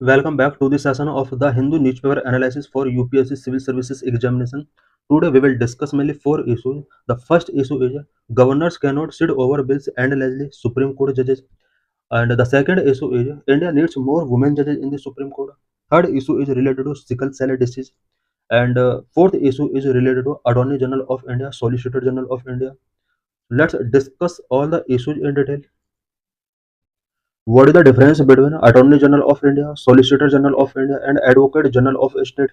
Welcome back to the session of the Hindu newspaper analysis for UPSC Civil Services examination. Today we will discuss mainly four issues. The first issue is governors cannot sit over bills endlessly, Supreme Court judges. And the second issue is India needs more women judges in the Supreme Court. Third issue is related to sickle cell disease. And fourth issue is related to Attorney General of India, Solicitor General of India. Let's discuss all the issues in detail. What is the difference between Attorney General of India, Solicitor General of India, and Advocate General of State?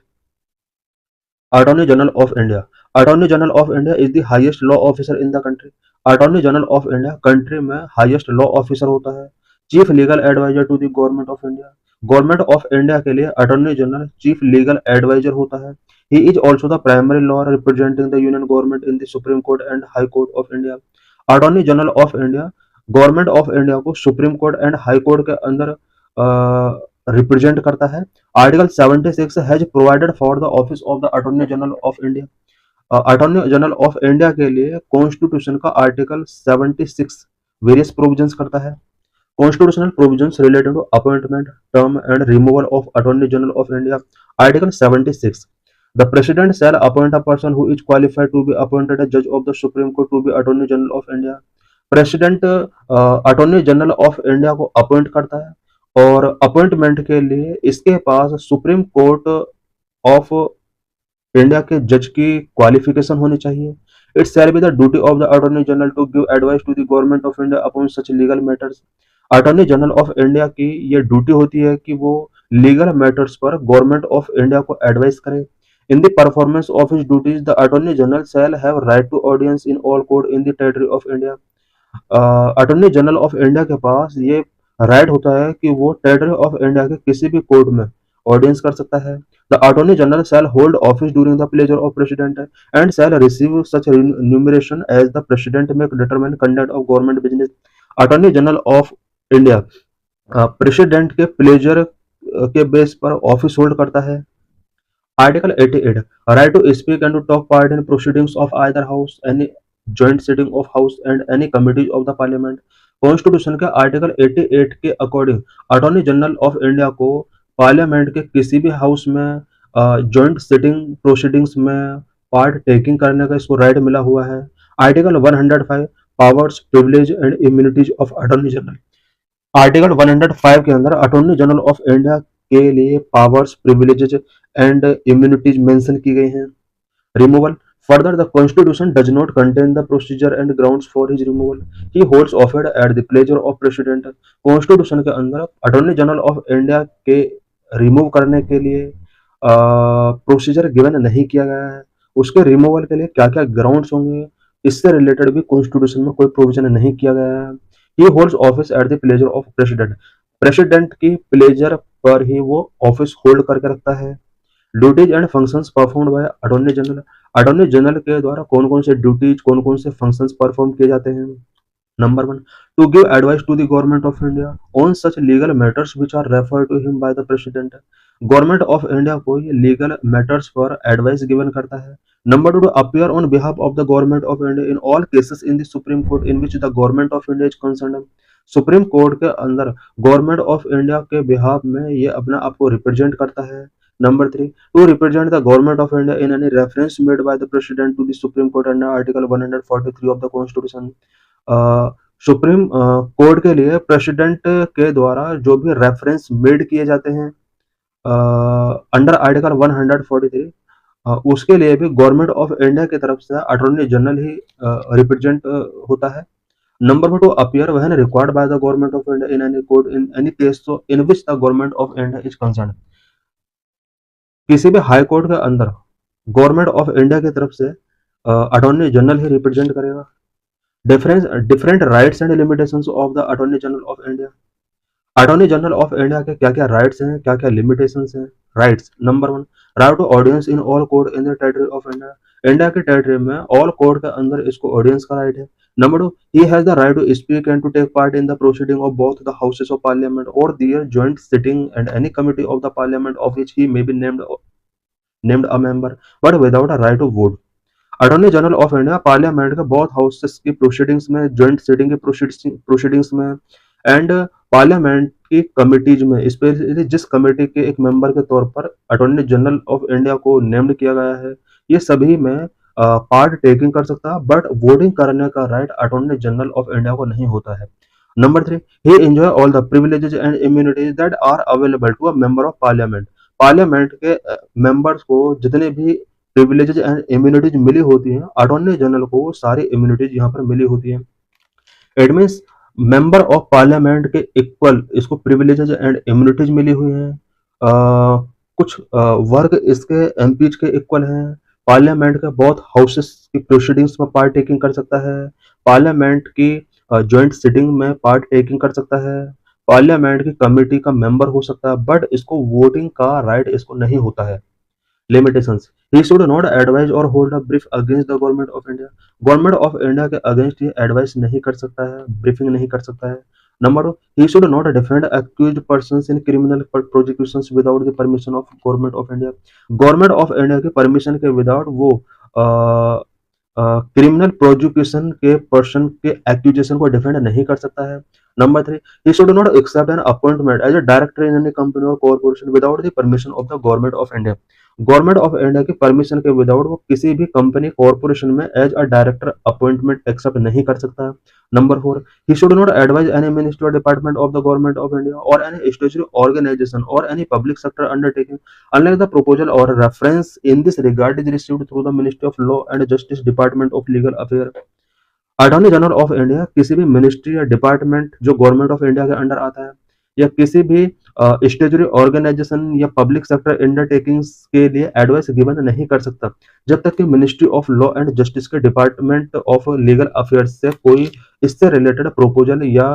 Attorney General of India. Attorney General of India is the highest law officer in the country. Attorney General of India country में highest law officer होता है. Chief Legal Advisor to the Government of India. Government of India के लिए Attorney General Chief Legal Advisor होता है. He is also the primary lawyer representing the Union Government in the Supreme Court and High Court of India. Attorney General of India government of India को supreme court and high court के अंदर represent करता है. Article 76 has provided for the office of the attorney general of India. Attorney general of India के लिए constitution का article 76 various provisions करता है. Constitutional provisions related to appointment, term and removal of attorney general of India. Article 76. The President shall appoint a person who is qualified to be appointed a judge of the Supreme Court to be Attorney General of India. President attorney general of India को appoint करता है और appointment के लिए इसके पास supreme court of India के जज की क्वालिफिकेशन होनी चाहिए. It shall be the duty of the attorney general to give advice to the government of India upon such legal matters. Attorney general of India की ये ड्यूटी होती है कि वो लीगल मैटर्स पर गवर्नमेंट ऑफ इंडिया को advice करे. In the performance of his duties, the Attorney General shall have right to audience in all court in the territory of India. Attorney general of India के पास ये right होता है कि वो territory of India के किसी भी कोर्ट में ऑडियंस कर सकता है. The attorney general shall hold office during the pleasure of president and shall receive such remuneration as the president may determine conduct of government business. Attorney general of India president के pleasure के base पर office hold करता है. Article 88 right to speak and to talk part in proceedings of either house any joint sitting of house and any committees of the parliament. Constitution के article 88 के according attorney general of India को parliament के किसी भी house में joint sitting proceedings में part taking करने का इसको राइट मिला हुआ है. Article 105 powers privilege and immunities of attorney general. Article 105 के अंदर अटॉर्नी जनरल ऑफ इंडिया के लिए पावर्स प्रिविलेजेज एंड इम्यूनिटीज मेंशन की गई हैं. Removal. Further, the Constitution does not contain the procedure and grounds for his removal. He holds office at the pleasure of President. Constitution के अंदर attorney general of India के remove करने के लिए procedure given नहीं किया गया है. उसके रिमूवल के लिए क्या क्या ग्राउंड्स होंगे इससे रिलेटेड भी कॉन्स्टिट्यूशन में कोई प्रोविजन नहीं किया गया है. He holds office at the pleasure of President. President की प्लेजर पर ही वो ऑफिस होल्ड करके रखता है. Duties and functions performed by attorney general. Attorney general के द्वारा कौन कौन से ड्यूटीज कौन कौन से फंक्शंस परफॉर्म किए जाते हैं. Number 1 to give advice to the government of India on such legal matters which are refer to him by the president. Government of India को ये लीगल मैटर्स पर एडवाइस गिवन करता है. Number 2 to appear on behalf of the government of India in all cases in the supreme court in which the government of India is concerned. Supreme court के अंदर government of India के behalf में ये अपना आपको represent करता है. Number 3 to represent the government of India in any reference made by the president to the Supreme Court under Article 143 of the Constitution. Supreme court के लिए प्रेसिडेंट के द्वारा जो भी रेफरेंस मेड किए जाते हैं अंडर आर्टिकल 143 उसके लिए भी गवर्नमेंट ऑफ इंडिया की तरफ से अटॉर्नी जनरल ही रिप्रेजेंट होता है. Number 4 to appear when required by the government of India in any court in any case in which the government of India is concerned. किसी भी हाई कोर्ट के अंदर गवर्नमेंट ऑफ इंडिया की तरफ से अटॉर्नी जनरल ही represent करेगा. Different rights and limitations of the attorney general of India. Attorney general of India के क्या क्या राइट्स हैं क्या क्या लिमिटेशंस हैं. Rights. Number 1 right to audience in all court in the territory of India. India के territory में all court के अंदर इसको ऑडियंस का राइट है. Number 2 he has the right to speak and to take part in the proceeding of both the houses of parliament or their joint sitting and any committee of the parliament of which he may be named a member but without a right to vote. Attorney general of India parliament के बहुत houses की proceedings में joint sitting की proceedings में and parliament की committees में specially जिस committee के एक मेंबर के तौर पर अटॉर्नी जनरल ऑफ इंडिया को नेम्ड किया गया है, ये सभी में पार्ट टेकिंग कर सकता है, बट वोटिंग करने का right attorney general of India को नहीं होता है। Number 3, he enjoy all the privileges and immunities that are available to a member of parliament। Parliament के मेंबर्स को जितने भी प्रिविलेजेज एंड इम्यूनिटीज मिली होती हैं, अटॉर्नी जनरल को वो सारी इम्यूनिटीज यहाँ पर मिली होती हैं। It means member of parliament के इक्वल इसको प्रिविलेजेज एंड इम्यूनिटीज मिली हुई हैं। कुछ वर्ग इसके एमपीज के इक्वल हैं। पार्लियामेंट के बहुत हाउसेस की प्रोसीडिंग्स में पार्ट टेकिंग कर सकता है। पार्लियामेंट की जॉइंट सिटिंग में पार्ट टेकिंग कर सकता है। पार्लियामेंट की कमेटी का मेंबर हो सकता है, बट इसको वोटिंग का राइट इसको नहीं होता है। Limitations, he should not advise or hold a brief against the government of India। Government of India के अगेंस्ट ये एडवाइस नहीं कर सकता है, ब्रीफिंग नहीं कर सकता है। Number 2, he should not defend accused persons in criminal prosecutions without the permission of government of India. Government of India के परमिशन के विदाउट वो क्रिमिनल प्रोसिक्यूशन के पर्सन के एक्यूजेशन को डिफेंड नहीं कर सकता है। Number 3, he should not accept an appointment as a director in any company or corporation without the permission of the government of India। Government of India की permission के without वो किसी भी कंपनी कॉर्पोरेशन में as a director appointment accept नहीं कर सकता। Number 4, he should not advise any ministry or department of the government of India or any statutory organization or any public sector undertaking unless the proposal or reference in this regard is received through the Ministry of Law and Justice Department of Legal Affairs। Attorney general of India किसी भी ministry या department जो government of India के under आता है या किसी भी स्टेचुरी ऑर्गेनाइजेशन या पब्लिक सेक्टर अंडरटेकिंग्स के लिए एडवाइस गिवन नहीं कर सकता जब तक कि ministry of law and justice के डिपार्टमेंट ऑफ लीगल अफेयर्स से कोई इससे रिलेटेड प्रोपोजल या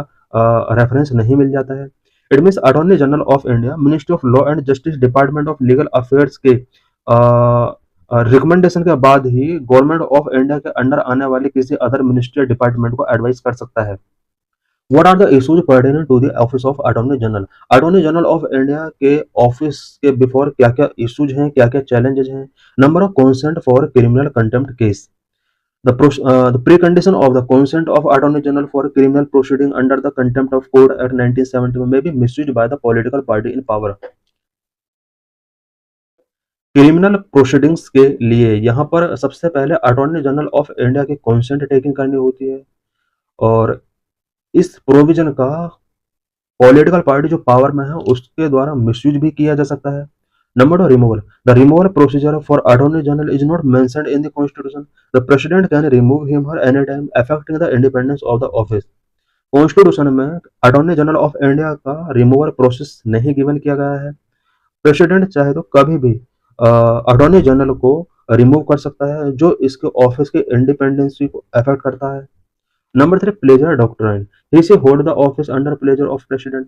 रेफरेंस नहीं मिल जाता है। It means attorney general of India ministry of law and justice department of legal affairs के रिकमेंडेशन के बाद ही गवर्नमेंट ऑफ इंडिया के अंडर आने वाले किसी अदर मिनिस्ट्री डिपार्टमेंट को एडवाइस कर सकता है। What are the issues pertaining to the office of attorney general. Attorney general of India के ऑफिस के बिफोर क्या क्या इश्यूज हैं, क्या क्या चैलेंजेस हैं। Number of consent for criminal contempt case. The precondition of the consent of Attorney General for criminal proceeding under the Contempt of Court Act 1971 may be misused by the political party in power। Criminal proceedings के लिए यहाँ पर सबसे पहले attorney general of India की consent taking करनी होती है और इस प्रोविजन का पॉलिटिकल पार्टी जो पावर में है उसके द्वारा मिसयूज भी किया जा सकता है। Number 2, removal. The removal procedure for attorney general is not mentioned in the constitution. The president can remove him her any time affecting the independence of the office. Constitution में अटॉर्नी जनरल ऑफ इंडिया का removal process नहीं given किया गया है। President चाहे तो कभी भी अटॉर्नी जनरल को रिमूव कर सकता है जो इसके ऑफिस के इंडिपेंडेंसी को अफेक्ट करता है। Number 3, pleasure doctrine. ही से hold the office under pleasure of president.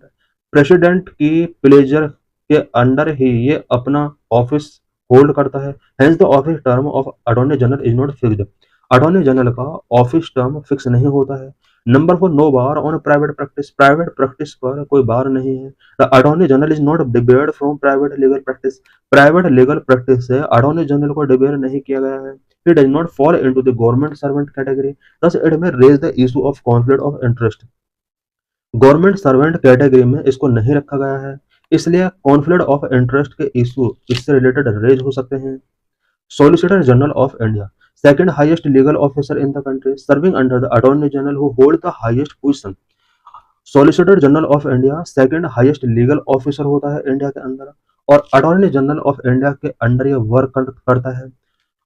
President की प्लेजर के अंडर ही ये अपना ऑफिस होल्ड करता है। Hence the office term of attorney general is not fixed. Attorney general का ऑफिस टर्म फिक्स नहीं होता है। Number 4, no bar on private practice. Private practice पर कोई बार नहीं है। The attorney general is not debarred from private legal practice. Private legal practice से attorney general को डिबेयर नहीं किया गया है। He does not fall into the government servant category, thus it may raise the issue of conflict of interest। Government servant category में इसको नहीं रखा गया है, इसलिए कॉन्फ्लिक्ट ऑफ इंटरेस्ट के इशू इससे रिलेटेड रेज हो सकते हैं। Solicitor general of India, second highest legal officer in the country, serving under the attorney general who hold the highest position. Solicitor general of India second highest legal officer होता है India के अंदर और attorney general of India के under ये work करता है।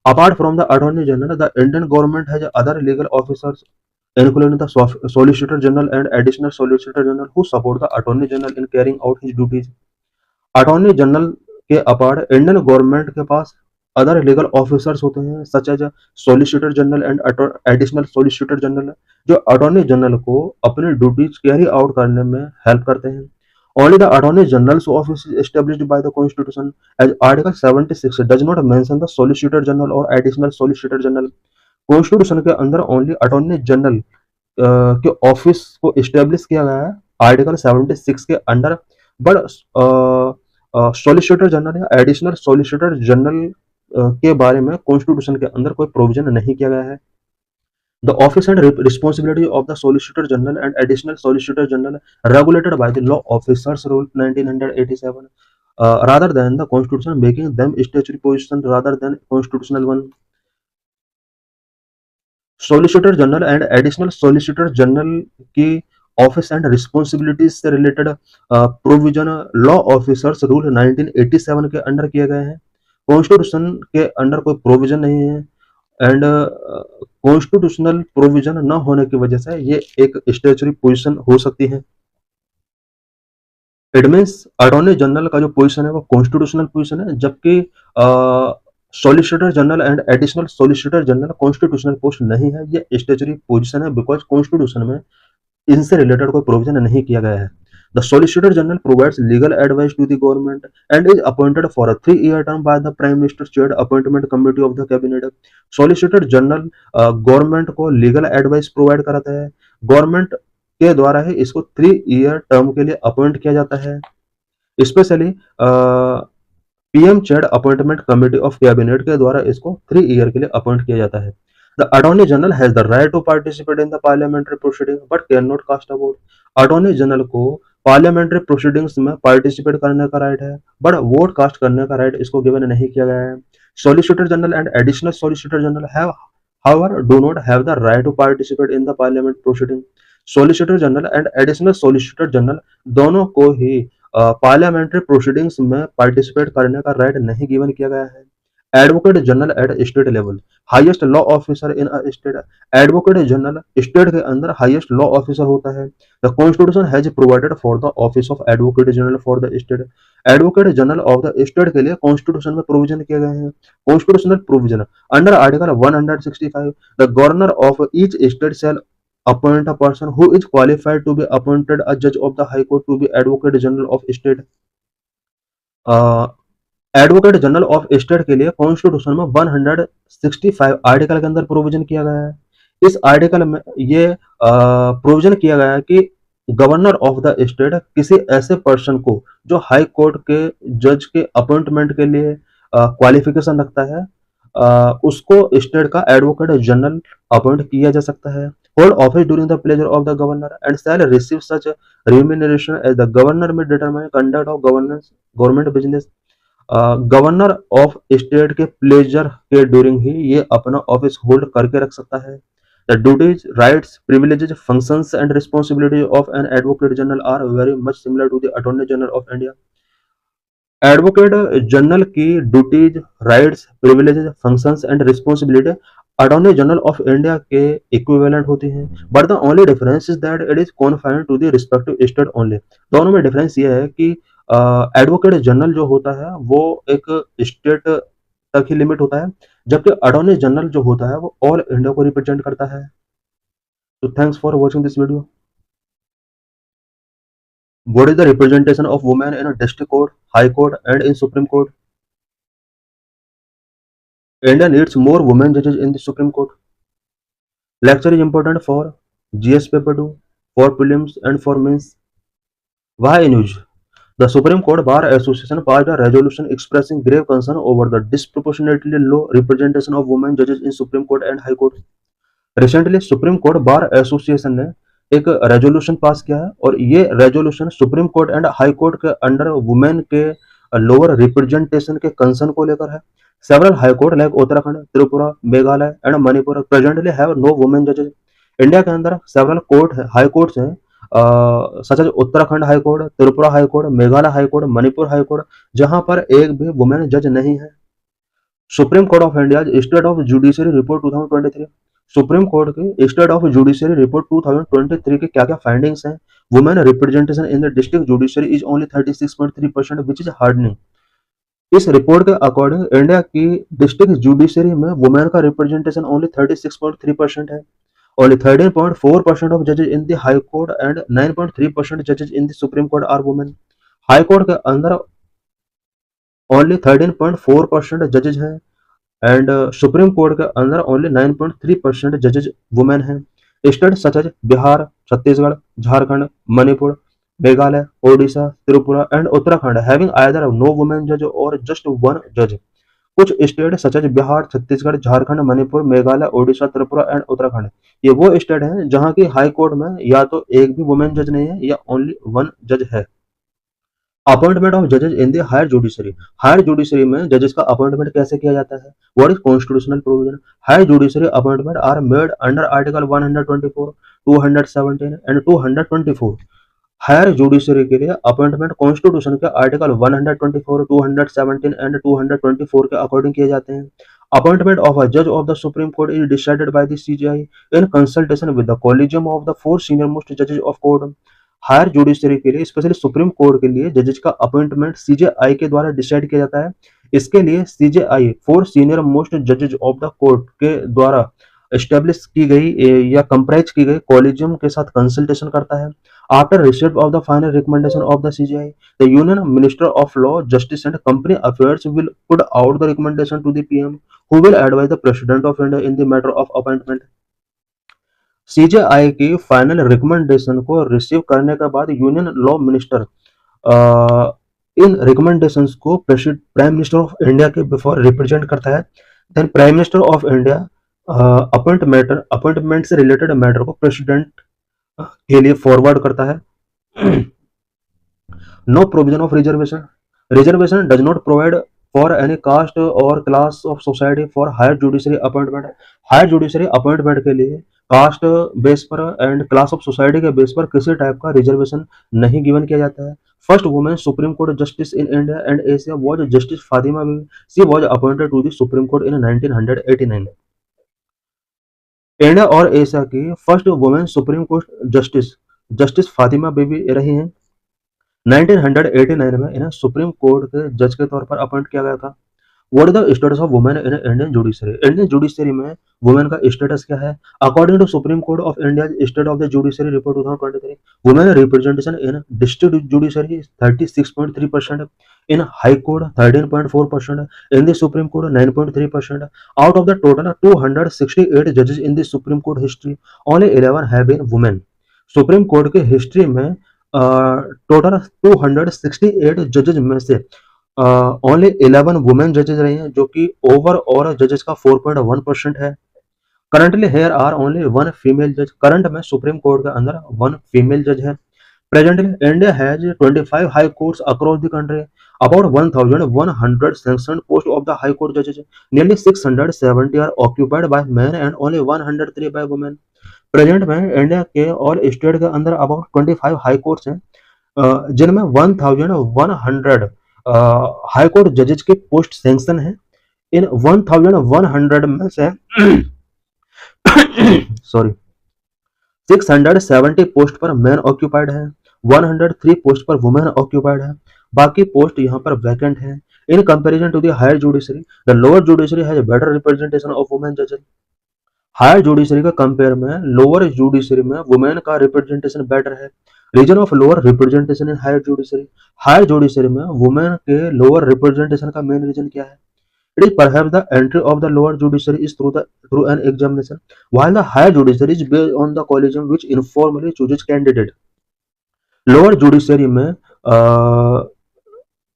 Apart from the Attorney General, the Indian government has other legal officers, including the Solicitor General and Additional Solicitor General, who support the Attorney General in carrying out his duties। Attorney General के apart Indian government के पास other legal officers होते हैं such as solicitor general and additional solicitor general जो attorney general को अपनी duties carry out करने में हेल्प करते हैं। Only the Attorney General's office is established by the Constitution, as Article 76 does not mention the Solicitor General or Additional Solicitor General। Constitution के अंदर only attorney general के office को establish किया गया है आर्टिकल 76 के अंडर, बट सॉलिसिटर जनरल या additional solicitor general के बारे में कॉन्स्टिट्यूशन के अंदर कोई प्रोविजन नहीं किया गया है। The office and responsibility of the Solicitor General and Additional Solicitor General regulated by the Law Officers Rule 1987, rather than the Constitution, making them statutory position rather than constitutional one. Solicitor General and Additional Solicitor General की office and responsibilities से related provision law officers rule 1987 के under किए गए हैं। Constitution के under कोई provision नहीं है एंड कॉन्स्टिट्यूशनल प्रोविजन न होने की वजह से ये एक स्टेचुरी पोजीशन हो सकती है। इट मीन्स अटॉर्नी जनरल का जो पोजीशन है वो कॉन्स्टिट्यूशनल पोजीशन है, जबकि solicitor general and additional solicitor general constitutional post नहीं है, ये स्टेचुरी पोजीशन है बिकॉज कॉन्स्टिट्यूशन में इनसे रिलेटेड कोई प्रोविजन नहीं किया गया है। The Solicitor General provides legal advice to the government and is appointed for a 3-year term by the Prime Minister's chaired appointment committee of the cabinet. Solicitor General government को legal advice provide कराता है, government के द्वारा ही इसको 3-year term के लिए appoint किया जाता है। Specially PM chaired appointment committee of cabinet के द्वारा इसको 3 ईयर के लिए अपॉइंट किया जाता है। The Attorney General has the right to participate in the parliamentary proceeding but cannot cast a vote. Attorney general को पार्लियामेंट्री प्रोसीडिंग्स में पार्टिसिपेट करने का राइट है बट वोट कास्ट करने का राइट इसको गिवन नहीं किया गया है। Solicitor general and additional solicitor general have however do not have the right to participate in the parliament proceeding. Solicitor general and additional solicitor general दोनों को ही पार्लियामेंट्री प्रोसीडिंग्स में पार्टिसिपेट करने का राइट नहीं गिवन किया गया है। Advocate general at state level highest law officer in a state. Advocate general state के अंदर हाईएस्ट लॉ ऑफिसर होता है। The constitution has provided for the office of advocate general for the state. Advocate general of the state के लिए constitution में provision किए गए हैं। Constitutional provision under article 165 the governor of each state shall appoint a person who is qualified to be appointed a judge of the high court to be advocate general of state. Advocate general of state के लिए constitution में 165 article के अंदर provision किया गया है। इस article में ये प्रोविजन किया गया है कि गवर्नर ऑफ द स्टेट किसी ऐसे पर्सन को जो हाई कोर्ट के जज के अपॉइंटमेंट के लिए क्वालिफिकेशन रखता है उसको स्टेट का एडवोकेट जनरल अपॉइंट किया जा सकता है। Hold office during the pleasure of the governor and shall receive such remuneration as the governor may determine conduct of government business. Governor of state के प्लेजर के ड्यूरिंग ही ये अपना ऑफिस होल्ड करके रख सकता है। The duties rights privileges functions and responsibility of an advocate general are very much similar to the attorney general of India. Advocate general की duties rights privileges functions and responsibility attorney general of India के equivalent होती हैं but the only difference is that it is confined to the respective state only. दोनों में difference ये है कि advocate general जो होता है वो एक स्टेट तक ही लिमिट होता है, जबकि अटॉर्नी जनरल जो होता है वो ऑल इंडिया को रिप्रेजेंट करता है। तो thanks for watching this video. What is the representation of women in district court, high court and in supreme court? India needs more women जजेस in the supreme court. Lecture is important for GS paper 2, for prelims and for mains. Why news? The Supreme Court Bar Association passed a resolution expressing grave concern over the disproportionately low representation of women judges in Supreme Court and High Court. Recently, Supreme Court Bar Association ने एक resolution pass किया है और ये resolution supreme court and high court के under women के lower representation के concern को लेकर है। Several high court like Uttarakhand, Tripura, Meghalaya and Manipur presently have no women judges. India के अंदर सेवरल कोर्ट है, हाई कोर्ट्स हैं such Uttarakhand high court, Tripura high court, Meghalaya high court, Manipur high court, जहां पर एक भी वुमेन जज नहीं है। Supreme court of India state of judiciary report 2023। Supreme court की स्टेट ऑफ जुडिशियरी रिपोर्ट 2023 के क्या क्या फाइंडिंग्स हैं? Women representation in the district judiciary is only 36.3% which is hardening. इस रिपोर्ट के अकॉर्डिंग इंडिया की डिस्ट्रिक्ट जुडिशियरी में women का रिप्रेजेंटेशन ओनली 36.3% है। Only 13.4% of judges in the High Court and 9.3% judges in the Supreme Court are women. High Court के अंदर only 13.4% जजेज हैं and supreme court के अंदर only 9.3% जजेज वुमेन हैं। State such as Bihar, Chhattisgarh, Jharkhand, Manipur, Meghalaya, Odisha, Tripura and Uttarakhand having either no women जज और just one जज। कुछ state such as Bihar, Chhattisgarh, Jharkhand, Manipur, Meghalaya, Odisha, Tripura and Uttarakhand, ये वो स्टेट हैं जहां की हाई कोर्ट में या तो एक भी वुमेन जज नहीं है या ओनली वन जज है। अपॉइंटमेंट ऑफ जजेस in the higher judiciary, higher judiciary में जजेस का अपॉइंटमेंट कैसे किया जाता है? What is constitutional provision? Higher judiciary appointment are made under article 124, 217 and 224। Higher judiciary के लिए अपॉइंटमेंट कॉन्स्टिट्यूशन के आर्टिकल 124, 217 एंड 224 के अकॉर्डिंग किए जाते हैं। अपॉइंटमेंट ऑफ अ जज of the supreme court is decided by the CGI in consultation with the collegium of the four senior most जजेस of court. Higher judiciary के लिए specially supreme court के लिए जजेस का अपॉइंटमेंट सीजेआई के द्वारा डिसाइड किया जाता है। इसके लिए सीजेआई फोर सीनियर मोस्ट जजेस ऑफ द कोर्ट के द्वारा एस्टेब्लिश की गई या कंप्राइज की गई कॉलेजियम के साथ कंसल्टेशन करता है। After receipt of the final recommendation of the CGI, the union minister of law, justice and company affairs will put out the recommendation to the PM, who will advise the president of India in the matter of appointment. CJI की final recommendation को receive करने के बाद union law minister इन recommendations को prime minister of India के before represent करता है। Then prime minister of India appointment से रिलेटेड मैटर को प्रेसिडेंट के लिए फॉरवर्ड करता है। No provision of reservation, reservation does not provide for any caste और class of society for higher judiciary appointment. Higher judiciary appointment के लिए caste base पर एंड क्लास ऑफ सोसाइटी के बेस पर किसी टाइप का रिजर्वेशन नहीं गिवन किया जाता है। First women supreme court justice in India and Asia was justice Fatima Beevi. She was appointed to the supreme court in 1989। India और एशिया की first women supreme court justice justice Fatima Beevi रही हैं। 1989 में इन्हें सुप्रीम कोर्ट के जज के तौर पर अपॉइंट किया गया था। What is the status of women in Indian judiciary? Indian judiciary में वुमेन का स्टेटस क्या है? According to supreme court of India state of the judiciary report 2023, women representation in district judiciary 36.3%, in high court 13.4%, in the supreme court 9.3%। Out of the total 268 जजेस in the supreme court history, only 11 have been women. Supreme court के history में total 268 जजेज में से only 11 women जजेज रही हैं, जो कि overall जजेस का 4.1% है। Currently here are only one female जज, करंट में सुप्रीम कोर्ट के अंदर वन फीमेल जज है। Presently India has 25 high courts across the country, about 1100 sanctioned post of the high court judges, nearly 670 are occupied by men and only 103 by women। Present में India के और state के अंदर about 25 high courts हैं, जिनमें 1100 high court जजेज के post sanction है। इन 1100 में से सॉरी 670 पोस्ट पर मैन ऑक्यूपाइड है, 103 पोस्ट पर वुमेन ऑक्यूपाइड है, बाकी पोस्ट यहाँ पर वैकेंट है। In comparison to the higher judiciary, the lower judiciary has better representation of women जजेस। हायर जुडिशरी का कंपेयर में लोअर जुडिशरी में वुमेन का रिप्रेजेंटेशन बेटर है। Reason of lower representation in higher judiciary, higher judiciary में women के lower representation का main reason क्या है? It is perhaps the entry of the lower judiciary is through an examination, while the higher judiciary is based on the collegium which informally chooses candidate। Lower judiciary में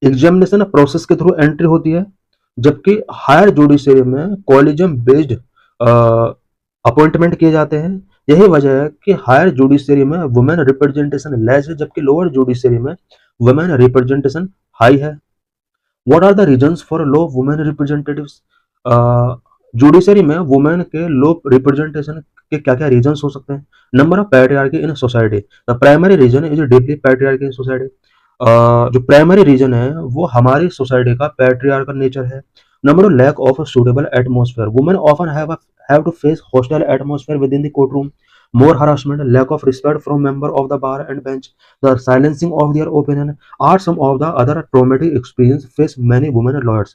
examination process के through entry होती है, जबकि higher judiciary में collegium based appointment किए जाते हैं। यही वजह है कि हायर जुडिशरी में वुमेन रिप्रेजेंटेशन लेस है, जबकि लोअर जुडिशरी में वुमेन रिप्रेजेंटेशन हाई है। What are the reasons for low women representatives? Judiciary में वुमेन के लो रिप्रेजेंटेशन के क्या क्या रीजंस हो सकते हैं? Number of patriarchy in society, the primary reason is deeply patriarchy in society. जो प्राइमरी रीजन है वो हमारी सोसाइटी का पैट्रियार्कल नेचर है। Number lack of suitable atmosphere, women often have to face hostile atmosphere within the court room, more harassment, lack of respect from member of the bar and bench, the silencing of their opinion are some of the other traumatic experience face many women lawyers।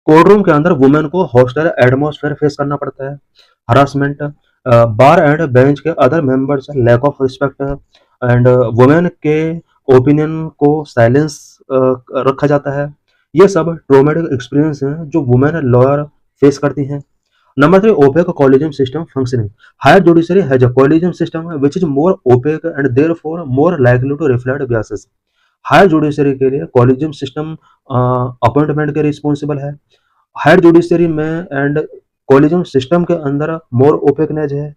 Courtroom के अंदर women को hostile atmosphere face करना पड़ता है, harassment, bar and bench के other members, lack of respect and women के opinion को silence रखा जाता है। ये सब ट्रॉमेटिक एक्सपीरियंस हैं जो वुमेन लॉयर फेस करती हैं। Number 3, opaque collegium system functioning. Higher judiciary has a collegium system which is more opaque and therefore more likely to reflect biases। Higher judiciary के लिए कॉलेजियम सिस्टम अपॉइंटमेंट के responsible है। Higher judiciary में and collegium system के अंदर मोर ओपेकनेज है,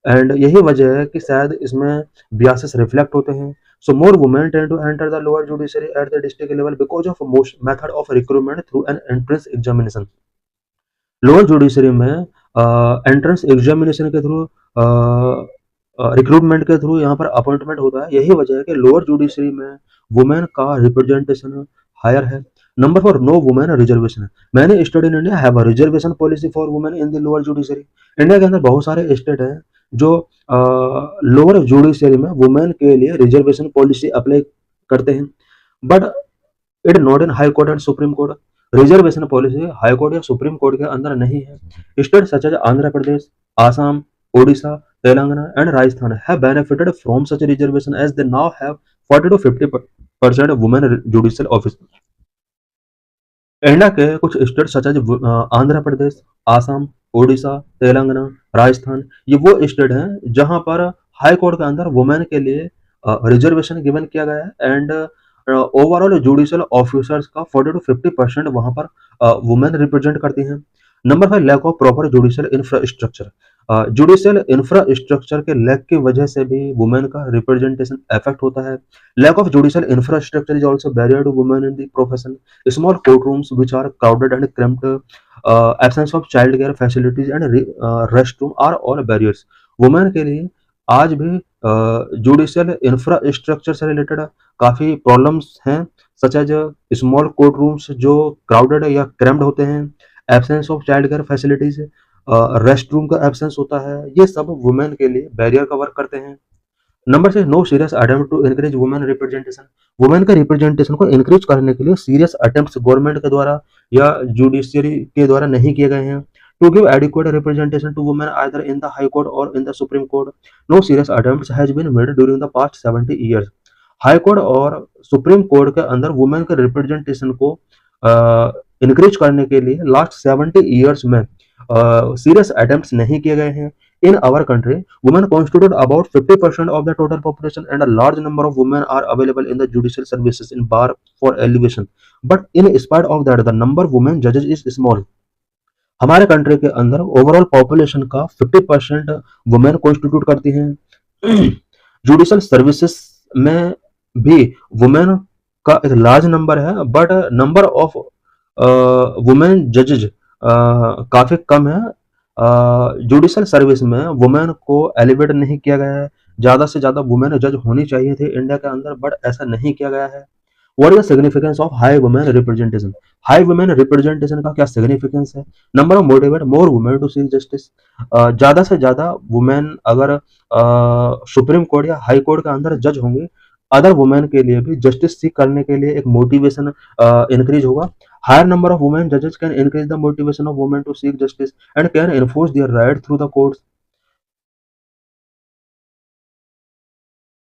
and यही वजह है कि शायद इसमें बियासेस रिफ्लेक्ट होते हैं। So more women tend to enter the lower judiciary at the district level because of most method of recruitment through an entrance examination. Lower judiciary में एंट्रेंस एग्जामिनेशन के थ्रू रिक्रूटमेंट के थ्रू यहाँ पर appointment होता है। यही वजह है कि लोअर जुडिशरी में वुमेन का रिप्रेजेंटेशन हायर है। Number 4, no women reservation. मैंने study in India have a reservation policy for women in the lower judiciary. India के अंदर बहुत सारे स्टेट हैं जो लोअर जुडिशरी में वुमेन के लिए रिजर्वेशन पॉलिसी अप्लाई करते हैं, but it not in high court and supreme court. Reservation policy high court या सुप्रीम कोर्ट के अंदर नहीं है। State such as Andhra Pradesh, Assam, Odisha, Telangana and Rajasthan have benefited from such reservation as they now have 40 to 50% women judicial officers। India के कुछ state such as Andhra Pradesh, Assam, Odisha, Telangana, Rajasthan, ये वो state हैं जहां पर हाई कोर्ट के अंदर वुमेन के लिए रिजर्वेशन गिवन किया गया है, एंड ओवरऑल जुडिशियल ऑफिसर्स का 40 to 50% वहां पर वुमेन रिप्रेजेंट करती हैं। Number 5, lack of proper judicial infrastructure. Judicial infrastructure के लैक की वजह से भी वुमेन का रिप्रेजेंटेशन इफेक्ट होता है। Lack of judicial infrastructure is also barrier to women in the profession. Small courtrooms which are crowded and cramped, absence of child care facilities and restroom are all barriers। Women के लिए आज भी judicial infrastructure से related काफ़ी problems हैं, such as small court rooms जो crowded या crammed होते हैं, absence of child care facilities, rest room का एब्सेंस होता है, ये सब वुमेन के लिए बैरियर का वर्क करते हैं। Number 6, no serious attempt to encourage women representation. Women के रिप्रेजेंटेशन को इंकरेज करने के लिए सीरियस अटेम्प्ट्स गवर्नमेंट के द्वारा या जुडिशियरी के द्वारा नहीं किए गए हैं। To give adequate representation to women either in the high court और in the supreme court, no serious attempts has been made during the past 70 years. High court और सुप्रीम कोर्ट के अंदर वुमेन के रिप्रेजेंटेशन को encourage करने के लिए last 70 years में सीरियस अटेम्प्ट्स नहीं किए गए हैं। In our country, women constitute about 50% of the total population, and a large number of women are available in the judicial services in bar for elevation. But in spite of that, the number of women judges is small। हमारे country के अंदर overall population का 50% women constitute करती हैं। Judicial services में भी women का एक लार्ज नंबर है, बट नंबर ऑफ वुमेन जजेज काफ़ी कम है। जुडिशियल सर्विस में वुमेन को एलिवेट नहीं किया गया है। ज़्यादा से ज़्यादा वुमेन जज होनी चाहिए थे इंडिया के अंदर, बट ऐसा नहीं किया गया है। What is the significance of high women representation? High women representation का क्या सिग्निफिकेंस है? Number of motivate more women to seek justice. ज़्यादा से ज़्यादा वुमेन अगर सुप्रीम कोर्ट या हाई कोर्ट के अंदर जज होंगे, अदर वुमेन के लिए भी जस्टिस सीख करने के लिए एक मोटिवेशन इंक्रीज होगा। Higher number of women judges can increase the motivation of women to seek justice and can enforce their right through the courts।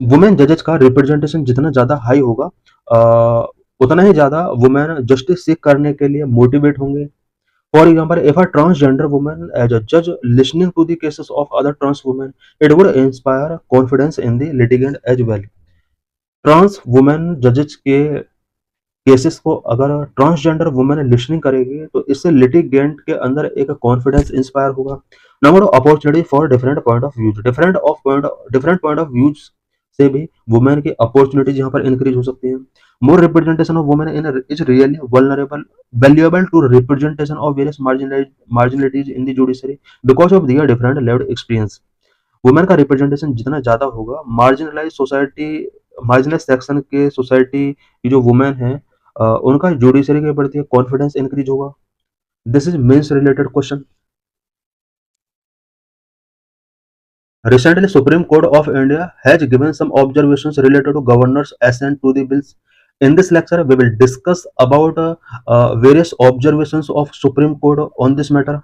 Women जजेस का रिप्रेजेंटेशन जितना ज़्यादा हाई होगा, उतना ही ज़्यादा वुमेन जस्टिस सीख करने के लिए मोटिवेट होंगे। For example, if a transgender women as a जज listening to the cases of other trans women, it would inspire confidence in the litigant as well. Trans women जजेस के केसेस को अगर ट्रांसजेंडर वुमेन लिसनिंग करेगी तो इससे litigant के अंदर एक कॉन्फिडेंस इंस्पायर होगा। Number of opportunity for different point of views. Different point of views से भी वुमेन की अपॉर्चुनिटीज यहाँ पर इंक्रीज हो सकती हैं। More representation of women in is really vulnerable valuable to representation of various marginalities in the judiciary because of their different level experience. Women का representation जितना ज़्यादा होगा, मार्जिनलाइज सेक्शन के सोसाइटी की जो वुमेन है, उनका जुडिशरी के प्रति कॉन्फिडेंस इंक्रीज होगा। This is means related question. Recently, Supreme Court of India has given some observations related to governor's assent to the bills। In this lecture, we will discuss about various observations of Supreme Court on this matter।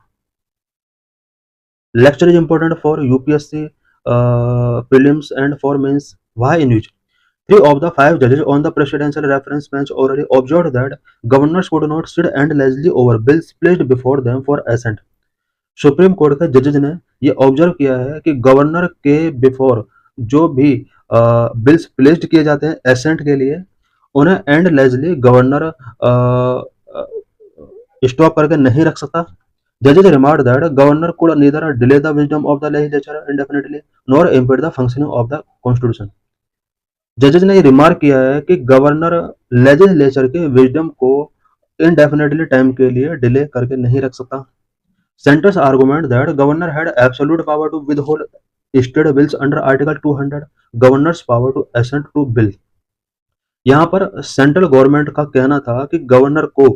Lecture is important for UPSC prelims and for mains। Why in which 3 of the 5 judges on the presidential reference bench already observed that governors could not sit endlessly over bills placed before them for assent। Supreme court के जजेज ने ये observe किया है कि governor के before जो भी bills placed किए जाते हैं एसेंट के लिए, उन्हें एंडलेसली गवर्नर स्टॉप करके नहीं रख सकता। जजेस remark that governor could neither delay the wisdom of the legislature indefinitely nor impede the functioning of the constitution. जजेस ने ये रिमार्क किया है कि गवर्नर लेजिस्लेचर के विजडम को इनडेफिनेटली टाइम के लिए डिले करके नहीं रख सकता। Centre's argument that governor had absolute power to withhold state bills under article 200 governor's power to assent to bill. यहाँ पर सेंट्रल गवर्नमेंट का कहना था कि गवर्नर को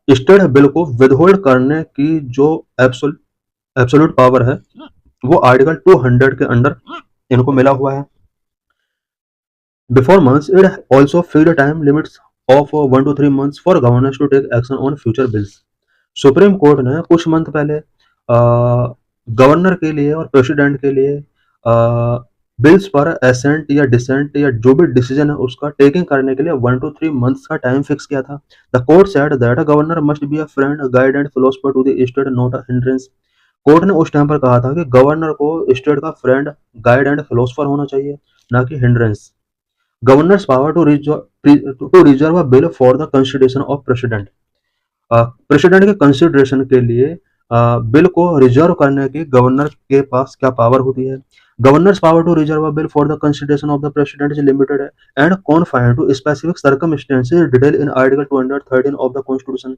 स्टेट बिल को विदहोल्ड करने की जो एब्सोल्यूट पावर है वो आर्टिकल 200 के अंडर इनको मिला हुआ है। Before months it also fixed time limits of 1 to 3 months for governors to take action on future bills. Supreme court ने कुछ मंथ पहले गवर्नर के लिए और प्रेसिडेंट के लिए बिल्स पर एसेंट या डिसेंट या जो भी डिसीजन है उसका टेकिंग करने के लिए 1 to 3 months का टाइम फिक्स किया था। The court said that a governor must be a friend guide and philosopher to the state not a hindrance. Court ने उस टाइम पर कहा था कि गवर्नर को स्टेट का फ्रेंड गाइड एंड फिलोसफर होना चाहिए, ना कि hindrance. Governor's power to reserve a bill for the consideration of president. President के कंसिडरेशन के लिए बिल को रिजर्व करने की गवर्नर के पास क्या पावर होती है। Governor's power to reserve a bill for the consideration of the president is limited and confined to specific circumstances detail in article 213 of the constitution.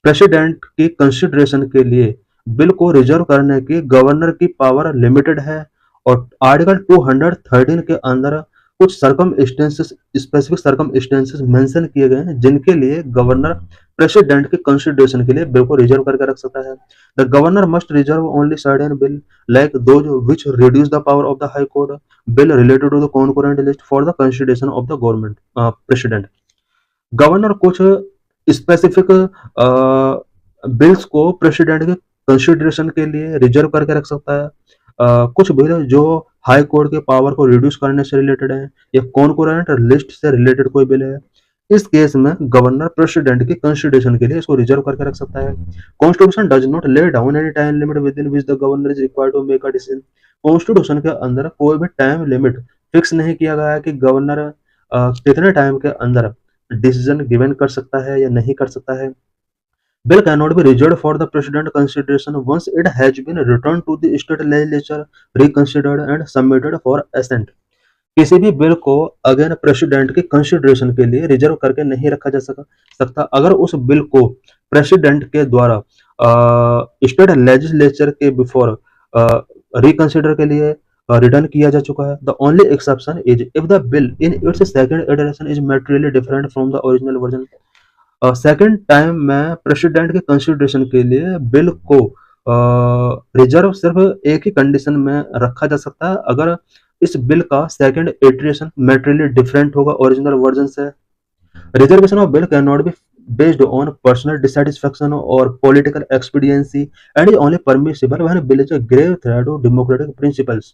President की कंसिडरेशन के लिए बिल को रिजर्व करने की गवर्नर की power limited है और article 213 के अंदर कुछ सर्कमस्टेंसेस स्पेसिफिक सर्कमस्टेंसेस मेंशन किए गए हैं जिनके लिए गवर्नर प्रेसिडेंट के कंसिडरेशन के लिए बिल को रिजर्व करके रख सकता है। The governor must reserve only certain bill like those which reduce the power of the high court bill related to the concurrent list for the consideration of the government president. Governor कुछ specific bills को president के consideration के लिए reserve करके रख सकता है। कुछ बिल जो हाई कोर्ट के पावर को रिड्यूस करने से रिलेटेड है या कॉन्करेंट लिस्ट से रिलेटेड कोई बिल है, इस केस में गवर्नर प्रेसिडेंट की कंसिडरेशन के लिए इसको रिजर्व करके रख सकता है। Constitution does not lay down any time limit within which the governor is required to make a decision. Constitution के अंदर कोई भी टाइम लिमिट फिक्स नहीं किया गया है कि गवर्नर कितने टाइम के अंदर डिसीजन गिवन कर सकता है या नहीं कर सकता है। Bill cannot be reserved for the president consideration once it has been returned to the state legislature, reconsidered and submitted for assent। किसी भी बिल को अगेन प्रेसिडेंट के कंसिडरेशन के लिए रिजर्व करके नहीं रखा जा सकता अगर उस बिल को प्रेसिडेंट के द्वारा स्टेट लेजिस्लेचर के बिफोर रिकंसिडर के लिए रिटर्न किया जा चुका है। The only exception is if the bill in its second iteration is materially different from the original version. Second time में प्रेसिडेंट के कंसिडरेशन के लिए बिल को रिजर्व सिर्फ एक ही कंडीशन में रखा जा सकता है अगर इस बिल का सेकंड इटरेशन मैटेरियली डिफरेंट होगा ओरिजिनल वर्जन से। Reservation of bill can not be based on personal dissatisfaction or political expediency and is only permissible when bill is a grave threat to democratic principles।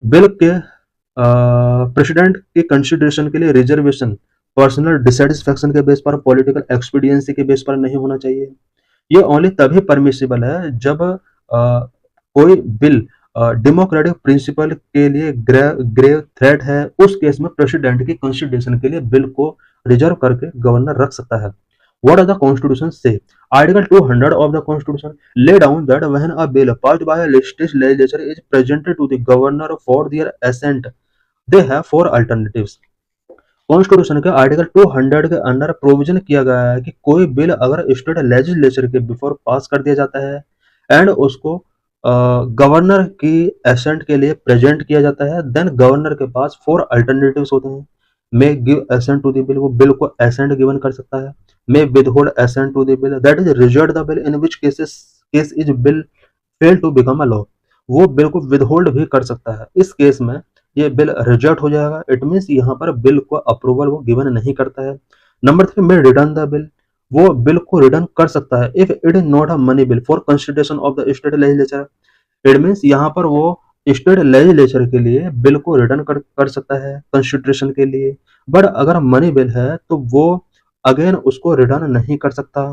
Bill के president के consideration के लिए reservation personal dissatisfaction के base पर political expediency के base पर नहीं होना चाहिए। ये ओनली तभी परमिसिबल है जब कोई बिल डेमोक्रेटिक प्रिंसिपल के लिए ग्रेव थ्रेट है, उस केस में प्रेसिडेंट की कंसिडरेशन के लिए बिल को रिजर्व करके गवर्नर रख सकता है। What does the Constitution say? Article 200 of the Constitution lay down that when a bill passed by a state legislature is presented to the governor for their assent, they have four alternatives। Constitution के article 200 के अंदर provision किया गया है कि कोई bill अगर state legislature के बिफोर पास कर दिया जाता है एंड उसको गवर्नर की एसेंट के लिए प्रेजेंट किया जाता है, देन गवर्नर के पास फोर अल्टरनेटिव्स होते हैं। May give assent to the bill, वो बिल को एसेंट गिवन कर सकता है। May withhold assent to the bill, that is reserve the bill in which case is bill fail to become a law, वो bill को withhold भी कर सकता है। इस केस में ये बिल रिजेक्ट हो जाएगा। इट मीन्स यहाँ पर बिल को अप्रूवल वो गिवन नहीं करता है। नंबर 3 में रिटर्न द बिल, वो बिल को रिटर्न कर सकता है if it is not a money bill for consideration of the state legislature. It means यहाँ पर वो स्टेट लेजिस्लेचर के लिए बिल को रिटर्न कर सकता है कंसिडरेशन के लिए, बट अगर मनी बिल है तो वो अगेन उसको रिटर्न नहीं कर सकता।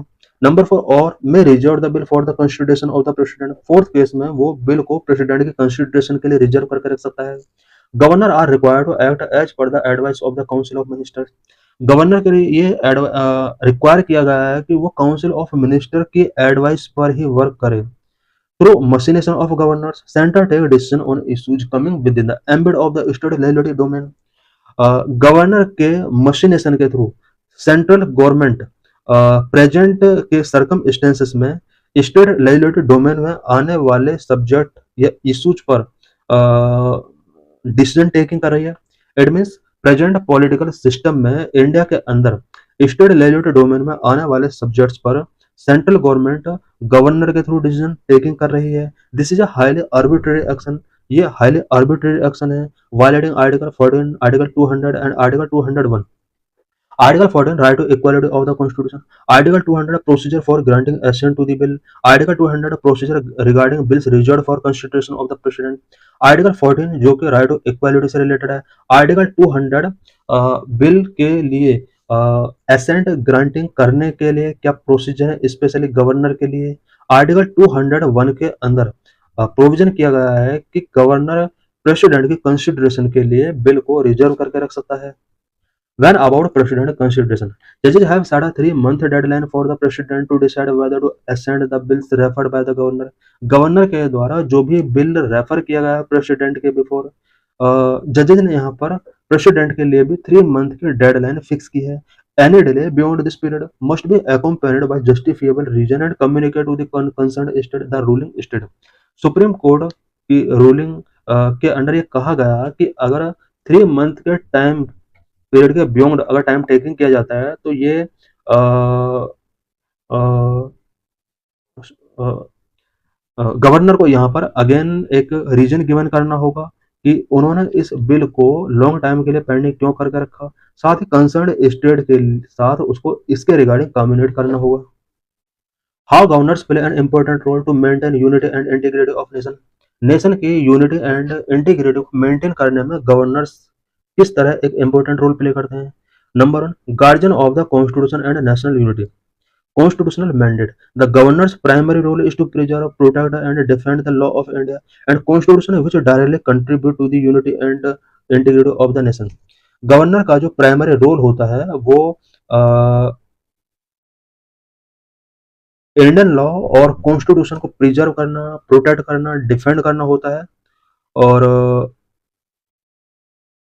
नंबर 4 और may reserve the bill for the consideration of the president, fourth case में वो बिल को प्रेसिडेंट के कंसिडरेशन के लिए रिजर्व करके रख सकता है। Governor are required to act as per the advice of the council of ministers. Governor के लिए ये रिक्वायर किया गया है कि वो काउंसिल ऑफ मिनिस्टर की एडवाइस पर ही वर्क करे। Through machination of governors, centre take decision on issues coming within the ambit of the state legislative domain. Governor के मशीनेशन के थ्रू सेंट्रल गवर्नमेंट प्रेजेंट के सर्कमस्टेंसेस में state legislative domain में आने वाले सब्जेक्ट या issues पर decision taking कर रही है। It means present political system में इंडिया के अंदर स्टेट लेजिस्लेटिव डोमेन में आने वाले सब्जेक्ट्स पर सेंट्रल गवर्नमेंट गवर्नर के थ्रू डिसीजन टेकिंग कर रही है। This is a highly arbitrary action. ये हाईली आर्बिट्रेरी एक्शन है, violating article 14, article 200 and article 201। Article 14 right to equality of the constitution, Article 200 procedure for granting assent to the bill, Article 200 procedure regarding bills reserved for consideration of the president, Article 14 जो कि right to equality से related है, Article 200 bill के लिए assent granting करने के लिए क्या प्रोसीजर है स्पेशली गवर्नर के लिए। आर्टिकल 201 के अंदर प्रोविजन किया गया है कि गवर्नर प्रेसिडेंट की कंसिडरेशन के लिए बिल को रिजर्व करके रख सकता है। When about president consideration, judges have set a 3-month deadline for the president to decide whether to assent the bills referred by the governor. Governor के द्वारा जो भी बिल रेफर किया गया प्रेसिडेंट के बिफोर, जजेज ने यहाँ पर प्रेसिडेंट के लिए भी 3 मंथ की डेडलाइन फिक्स की है। Any delay beyond this period must be accompanied by justifiable reason and communicate to the concerned state the ruling state. Supreme court की रूलिंग के अंडर ये कहा गया कि अगर 3 मंथ के टाइम पीरियड के बियॉन्ड अगर टाइम टेकिंग किया जाता है तो ये गवर्नर को यहाँ पर अगेन एक रीजन गिवन करना होगा कि उन्होंने इस बिल को लॉन्ग टाइम के लिए पेंडिंग क्यों करके रखा, साथ ही कंसर्न स्टेट के साथ उसको इसके रिगार्डिंग कम्युनिकेट करना होगा। How governors play an important role to maintain unity and integrity of nation. Nation की यूनिटी एंड इंटीग्रिटी को मेंटेन करने में गवर्नर्स किस तरह एक इम्पोर्टेंट रोल प्ले करते हैं। Number 1, guardian of the constitution and national unity. Constitutional mandate. The governor's primary role is to preserve, protect, and defend the law of India and constitution which directly contribute to the unity and integrity of the nation. Governor का जो primary role होता है वो Indian law और constitution को preserve करना, protect करना, defend करना होता है। और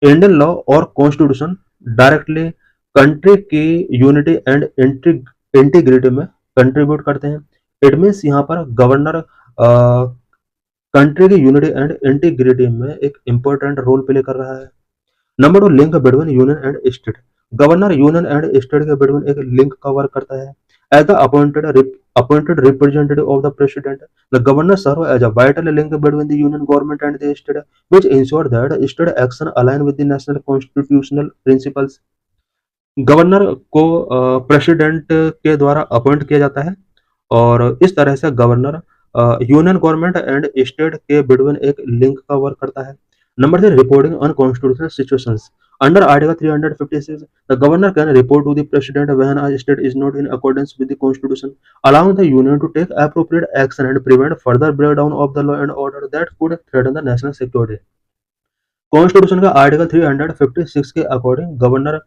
इंडियन लॉ और कॉन्स्टिट्यूशन डायरेक्टली कंट्री की यूनिटी एंड इंटीग्रिटी में कंट्रीब्यूट करते हैं। इट मीन्स यहाँ पर गवर्नर कंट्री की यूनिटी एंड इंटीग्रिटी में एक इंपॉर्टेंट रोल प्ले कर रहा है। Number 2, link between union and state. Governor union and state के बिटवीन एक लिंक का वर्क करता है। As the appointed representative of the president, the governor serve as a vital link between the union government and the state, which ensure that state action align with the national constitutional principles. Governor को president के द्वारा appoint किया जाता है और इस तरह से governor union government and state के बिटवीन एक लिंक का वर्क करता है। Number 3, reporting on constitutional situations. Under article 356, the governor can report to the president when a state is not in accordance with the constitution, allowing the union to take appropriate action and prevent further breakdown of the law and order that could threaten the national security. Constitution का article 356 के according governor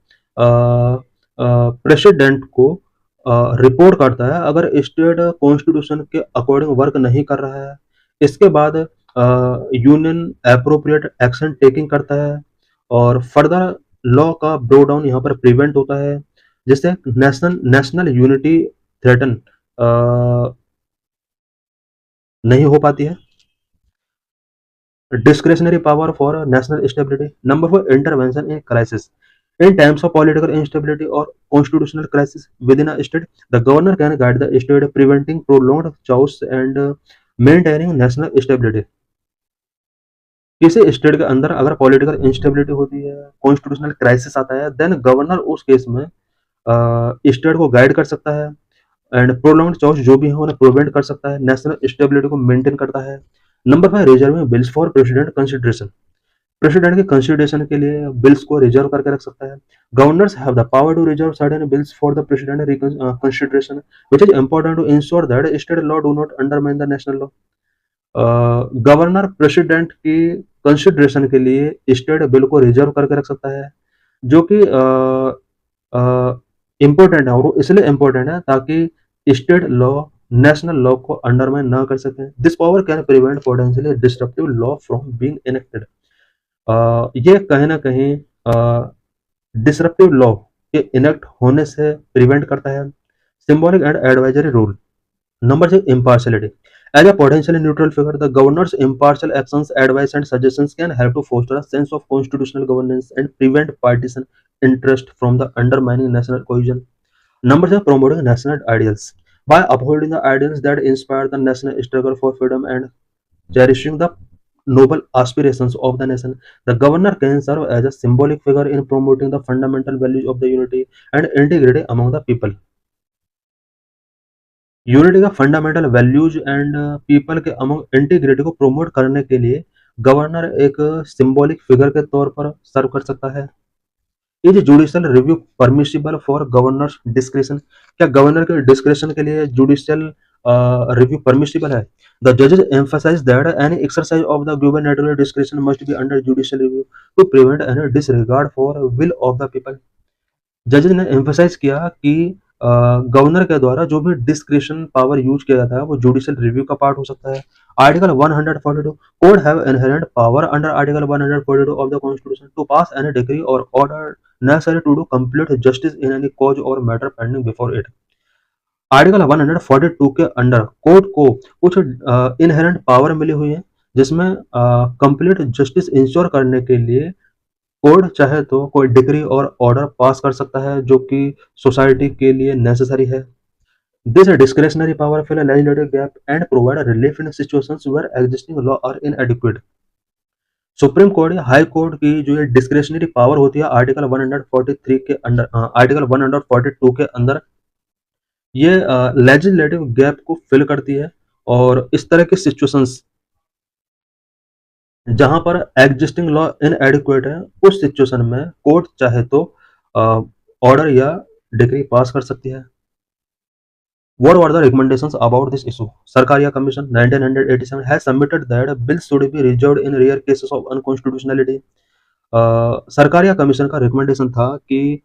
president को report करता है अगर state constitution के according work नहीं कर रहा है। इसके बाद यूनियन एप्रोप्रिएट एक्शन टेकिंग करता है और फर्दर लॉ का ब्रो डाउन यहाँ पर प्रिवेंट होता है जिससे नेशनल यूनिटी थ्रेटन नहीं हो पाती है। Discretionary power for national stability. Number 4, intervention in crisis. In times of political instability or constitutional crisis within a state, the governor can guide the state, preventing prolonged chaos and maintaining national stability. किसी state के अंदर अगर political instability होती है, constitutional crisis आता है, then governor उस case में स्टेट को गाइड कर सकता है एंड प्रोलॉन्ग्ड चॉइस जो भी है उन्हें प्रिवेंट कर सकता है, नेशनल स्टेबिलिटी को मेंटेन करता है। Number 5, reserving bills for president consideration. President के कंसिडरेशन के लिए बिल्स को रिजर्व करके रख सकता है। Governors have the power to reserve certain bills for the president consideration which is important to ensure that state law do not undermine the national law. Governor president की consideration के लिए state bill को reserve करके रख सकता है, जो कि इम्पोर्टेंट है, और वो इसलिए इम्पोर्टेंट है ताकि स्टेट लॉ नेशनल लॉ को अंडरमाइन ना कर सकें। This power can prevent potentially disruptive law from being enacted. ये कहीं ना कहीं डिसरप्टिव लॉ के इनेक्ट होने से प्रिवेंट करता है। Symbolic and advisory rule. Number 6, impartiality. As a potentially neutral figure, the governor's impartial actions, advice, and suggestions can help to foster a sense of constitutional governance and prevent partisan interest from the undermining national cohesion. Number 7, promoting national ideals. By upholding the ideals that inspire the national struggle for freedom and cherishing the noble aspirations of the nation, the governor can serve as a symbolic figure in promoting the fundamental values of the unity and integrity among the people. Unity का fundamental values and people के among integrity को promote करने के लिए governor एक symbolic figure के तौर पर सर्व कर सकता है। Is judicial review permissible for governor's discretion. क्या गवर्नर के डिस्क्रिप्शन के लिए जुडिशियल रिव्यू परमिसिबल है? द जजेस emphasise that any exercise of the gubernatorial discretion must be under judicial review to prevent any disregard for will of the people. जजेस ने emphasise किया कि गवर्नर के द्वारा जो भी डिस्क्रिशन पावर यूज किया जाता है वो जुडिशियल रिव्यू का पार्ट हो सकता है। Article 142 could have inherent power under article 142 of the constitution to pass any decree और order necessary to do complete justice in any cause और matter pending before it. Article 142 के under court को कुछ inherent power मिली हुई है, जिसमें complete justice ensure करने के लिए कोर्ट चाहे तो कोई डिक्री और ऑर्डर पास कर सकता है जो कि सोसाइटी के लिए नेसेसरी है। This discretionary power fill a legislative gap and provide relief in situations where existing law are inadequate. Supreme court या हाई कोर्ट की जो ये डिस्क्रिशनरी पावर होती है आर्टिकल 143 के अंडर, आर्टिकल 142 के अंदर ये लेजिस्लेटिव गैप को फिल करती है, और इस तरह की सिचुएशंस जहां पर एग्जिस्टिंग लॉ इनएडिक्वेट है उस सिचुएशन में कोर्ट चाहे तो ऑर्डर या डिक्री पास कर सकती है। What were the recommendations about this issue? Sarkaria Commission 1987 has submitted that bills should be reserved in rare cases of unconstitutionality. Sarkaria commission का रिकमेंडेशन था कि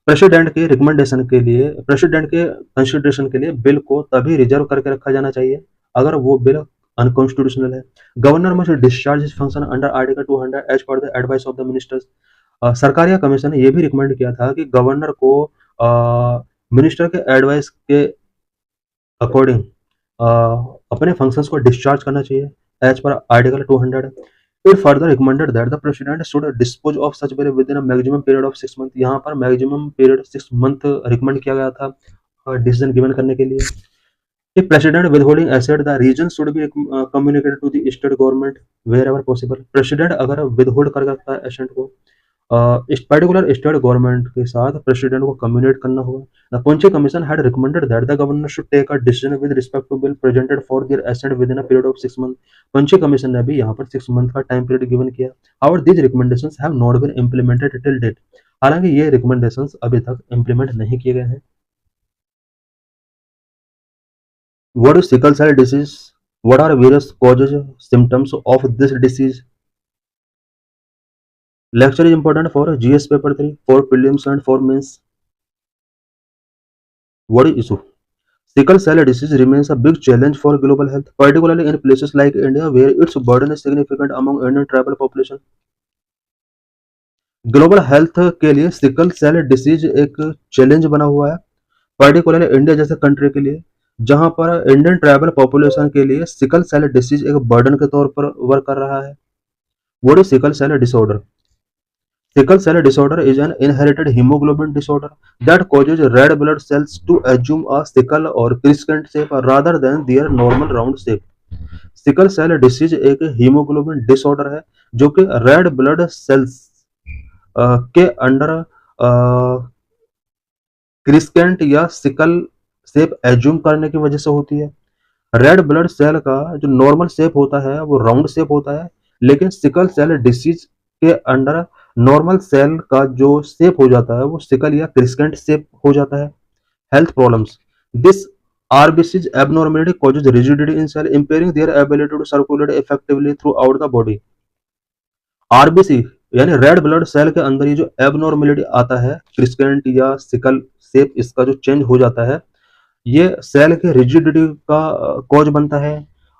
प्रेसिडेंट के रिकमेंडेशन के लिए, प्रेसिडेंट के कंसिडरेशन के लिए बिल को तभी रिजर्व करके रखा जाना चाहिए अगर वो बिल अनकॉन्स्टिट्यूशनल है। Governor must discharge his function under article 200 as per the advice of the ministers. Sarkaria commission ने यह भी रिकमेंड किया था कि गवर्नर को मिनिस्टर के एडवाइस के अकॉर्डिंग अपने फंक्शंस को डिस्चार्ज करना चाहिए as per article 200। It further recommended that the president should dispose of such bill within a maximum period of 6 months। यहाँ पर मैक्सिमम पीरियड 6 मंथ रिकमेंड किया गया था डिसीजन गिवन करने के लिए। If president withholding asset, the region should be communicated to the state government wherever possible। president अगर withhold कर सकता है एसेट को इस पर्टिकुलर स्टेट गवर्नमेंट के साथ प्रेसिडेंट को कम्युनिकेट करना होगा। The Punchhi commission had recommended that the governor should take a decision with respect to bill presented for their assent within a period of 6 month. Punchhi commission ने भी यहाँ पर 6 month का टाइम पीरियड गिवन किया। However these recommendations have not been implemented till date. हालांकि ये recommendations अभी तक इंप्लीमेंट नहीं किए गए हैं। What is sickle cell disease? What are various causes symptoms of this disease? Lecture is important for GS paper 3, for prelims and for mains. What is issue? Sickle cell disease remains a big challenge for global health, particularly in places like India where its burden is significant among Indian tribal population. Global health के लिए sickle cell disease एक challenge बना हुआ है, particularly India जैसे country के लिए जहां पर इंडियन ट्राइबल पॉपुलेशन के लिए सिकल सेल डिसीज एक बर्डन के तौर पर वर्क कर रहा है। What is sickle cell disorder? Sickle cell disorder is an inherited hemoglobin disorder that causes red blood cells to assume a sickle or crescent shape rather than their normal round shape. Sickle cell disease एक haemoglobin disorder है जो कि red blood cells के अंडर crescent या sickle shape assume करने की वजह से होती है। रेड ब्लड सेल का जो नॉर्मल शेप होता है वो राउंड शेप होता है, लेकिन सिकल सेल डिसीज के अंडर नॉर्मल सेल का जो शेप हो जाता है वो सिकल या क्रिस्केंट शेप हो जाता है। Health problems. This RBC's abnormality causes rigidity in cell, impairing their ability to circulate effectively throughout the body. RBC यानी रेड ब्लड सेल के अंदर ये जो एबनॉर्मेलिटी आता है, क्रिस्केंट या सिकल शेप इसका जो चेंज हो जाता है, ये सेल के रिजिडिटी का कॉज बनता है